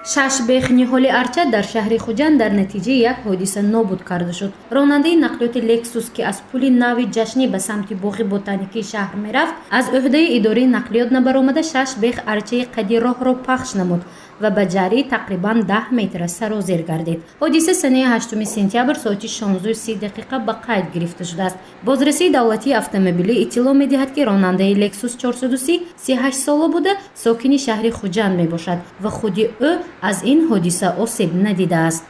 6 бех ниҳоли арча дар шаҳри Хуҷанд дар натиҷаи як ҳодиса нобуд карда шуд. Ронандаи нақлиёти Lexus ки аз пули нави ҷашнӣ ба самти боғи ботаникии шаҳр мерафт, аз ӯҳдаи идораи нақлиёт набаромада 6 бех арчаи қади роҳро пахш намуд ва ба ҷарии тақрибан 10 метра сарозир гардид. ҳодиса санаи 8 сентябр соати 16:30 ба қайд гирифта шудааст. бозрасии давлатии автомобилӣ иттилоъ медиҳад ки ронандаи Lexus 430 38 сола буда сокини шаҳри Хуҷанд мебошад ва худи ӯ аз ин ҳодиса осеб надидааст.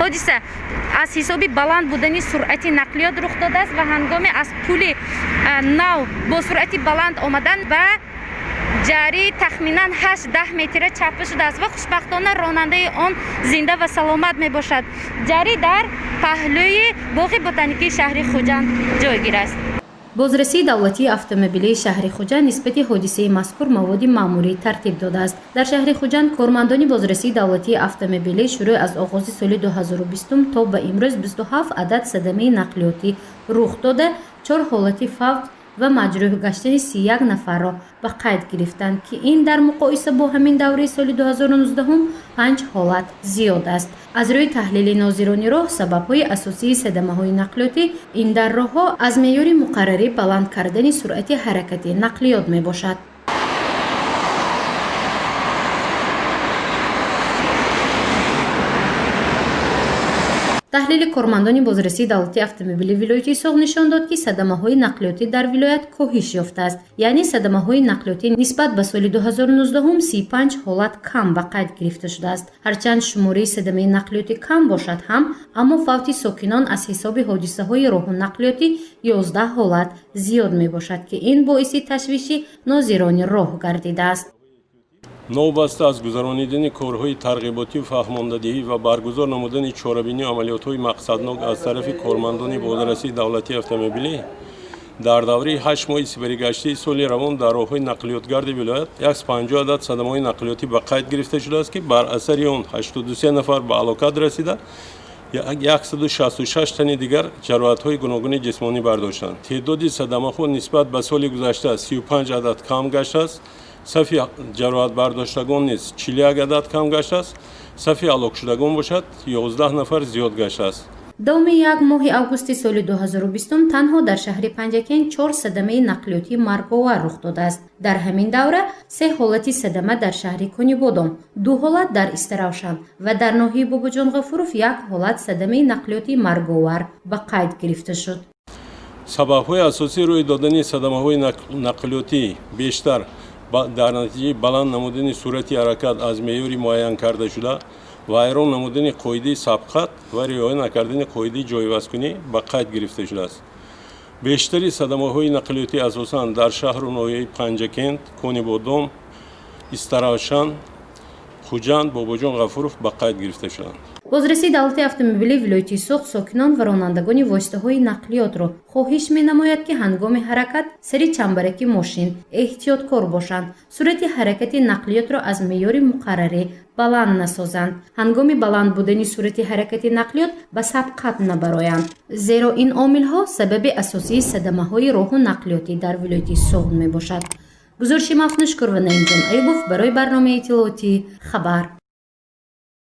ҳодиса аз ҳисоби баланд будани суръати нақлиёт рух додааст ва ҳангоми аз пули нав бо суръати баланд омадан ба ҷарии тахминан 8-10 метра чапа шудааст ва хушбахтона ронандаи он зинда ва саломат мебошад. ҷарӣ дар паҳлӯи боғи ботаникии шаҳри Хуҷанд ҷойгир аст. бозрасии давлатии автомобилии шаҳри Хуҷанд нисбати ҳодисаи мазкур маводи маъмурӣ тартиб додааст. дар шаҳри Хуҷанд кормандони бозрасии давлатии автомобилӣ шурӯъ аз оғози соли 2020 то ба имрӯз 27 адад садамаи нақлиётӣ рух дода, 4 ҳолати фавт ва маҷрӯҳ гаштани 31 нафарро ба қайд гирифтанд ки ин дар муқоиса бо ҳамин давраи соли 2019 5 ҳолат зиёд аст. аз рӯи таҳлили нозирони роҳ сабабҳои асосии садамаҳои нақлиётӣ ин дар роҳҳо аз меъёри муқаррарӣ баланд кардани суръати ҳаракати нақлиёт мебошад. таҳлили кормандони бозрасии давлатии автомобили вилояти Соғ нишон дод ки садамаҳои нақлиётӣ дар вилоят коҳиш ёфтааст, яъне садамаҳои нақлиётӣ нисбат ба соли 2019 35 ҳолат кам ба қайд гирифта шудааст. ҳарчанд шумораи садамаи нақлиётӣ кам бошад ҳам, аммо фавти сокинон аз ҳисоби ҳодисаҳои роҳу нақлиётӣ 11 ҳолат зиёд мебошад ки ин боиси ташвиши нозирони роҳ гардидааст. новбаста аз гузарондани корҳои тарғиботӣ фаҳмондадиҳӣ ва баргузор намудани чорабинӣ амалиётҳои мақсаднок аз тарафи кормандони бозрасии давлатии автомобилӣ дар давраи 8 моҳи сифаригаштаи соли равон дар роҳҳои нақлиётгарди вилоят 150 адад садамаҳои нақлиётӣ ба қайд гирифта шудааст ки бар асари он 83 нафар ба ҳалокат расида, 166 тани дигар ҷароҳатҳои гуногуни ҷисмонӣ бардоштанд. теъдоди садамаҳо нисбат ба соли гузашта 35 адад кам гашт. сафи ҷароҳатбардоштагон низ 41 адад кам гашт. сафи ҳалокшудагон бошад 11 нафар зиёд гаштааст. давоми як моҳи августи соли 2020 танҳо дар шаҳри Панҷакен 4 садамаи нақлиётӣ марговар рух додааст. дар ҳамин давра 3 ҳолати садама дар шаҳри Конибодом, 2 ҳолат дар Истаравшан ва дар ноҳияи Бобоҷон Ғафуров 1 ҳолат садамаи нақлиёти марговар ба қайд гирифта шуд. сабабҳои асосии рӯй додани садамаҳои нақлиётӣ бештар дар натиҷаи баланд намудани суръати ҳаракат аз меъёри муайян карда шуда, вайрон намудани қоидаи сабқат ва риоя накардани қоидаи ҷойвазкунӣ ба қайд гирифта шудааст. бештари садамаҳои нақлиётӣ асосан дар шаҳру ноҳияи Панҷакент, Конибодом, Истаравшан, Хуҷанд, Бобоҷон Ғафуров ба қайд гирифта шуданд. бозрасии давлатии автомобили вилояти Соғ сокинон ва ронандагони воситаҳои нақлиётро хоҳиш менамояд ки ҳангоми ҳаракат сари чамбараки мошин эҳтиёткор бошанд, суръати ҳаракати нақлиётро аз меъёри муқаррарӣ баланд насозанд, ҳангоми баланд будани суръати ҳаракати нақлиёт ба сабқат набароянд, зеро ин омилҳо сабаби асосии садамаҳои роҳу нақлиётӣ дар вилояти Соғ мебошад. гузориши Мафнушкур ва Наимҷон Айюбов барои барномаи иттилоотӣ Хабар.